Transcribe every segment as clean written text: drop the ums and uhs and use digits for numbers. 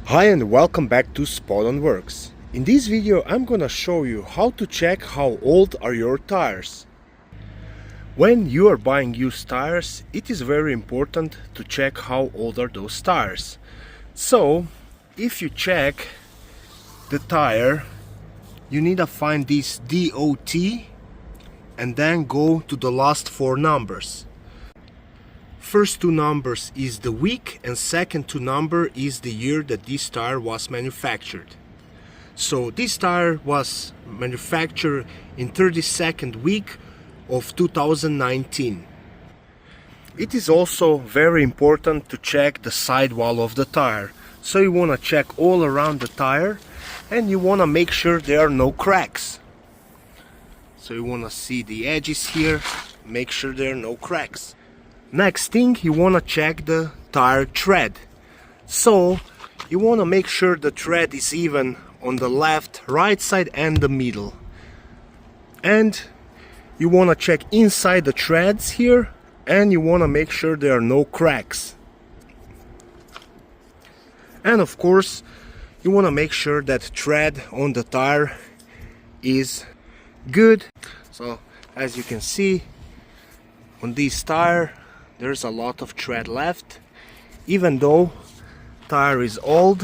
Hi and welcome back to Spot On Works. In this video I'm gonna show you how to check how old are your tires. When you are buying used tires, it is very important to check how old are those tires. So if you check the tire, you need to find this DOT and then go to the last four numbers. First two numbers is the week and second two number is the year that this tire was manufactured. So this tire was manufactured in 32nd week of 2019. It is also very important to check the sidewall of the tire. So you want to check all around the tire and you want to make sure there are no cracks. So you want to see the edges here, make sure there are no cracks. Next thing, you want to check the tire tread. So you want to make sure the tread is even on the left, right side and the middle. And you want to check inside the treads here and you want to make sure there are no cracks. And of course you want to make sure that tread on the tire is good. So as you can see on this tire there's a lot of tread left, even though tire is old.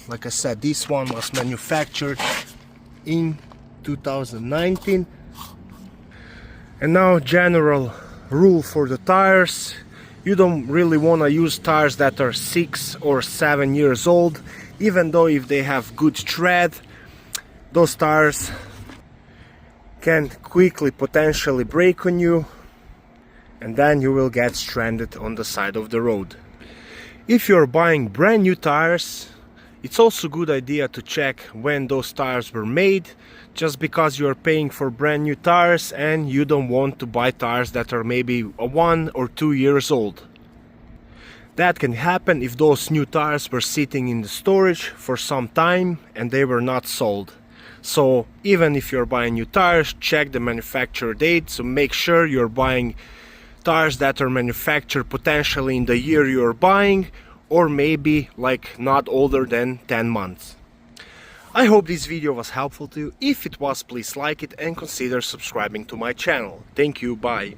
Like I said, this one was manufactured in 2019. And now general rule for the tires: you don't really want to use tires that are 6 or 7 years old, even though if they have good tread, those tires can quickly potentially break on you and then you will get stranded on the side of the road. If you're buying brand new tires, it's also a good idea to check when those tires were made, just because you're paying for brand new tires and you don't want to buy tires that are maybe 1 or 2 years old. That can happen if those new tires were sitting in the storage for some time and they were not sold. So even if you're buying new tires, check the manufacturer date, so make sure you're buying tires that are manufactured potentially in the year you're buying, or maybe like not older than 10 months. I hope this video was helpful to you. If it was, please like it and consider subscribing to my channel. Thank you, bye.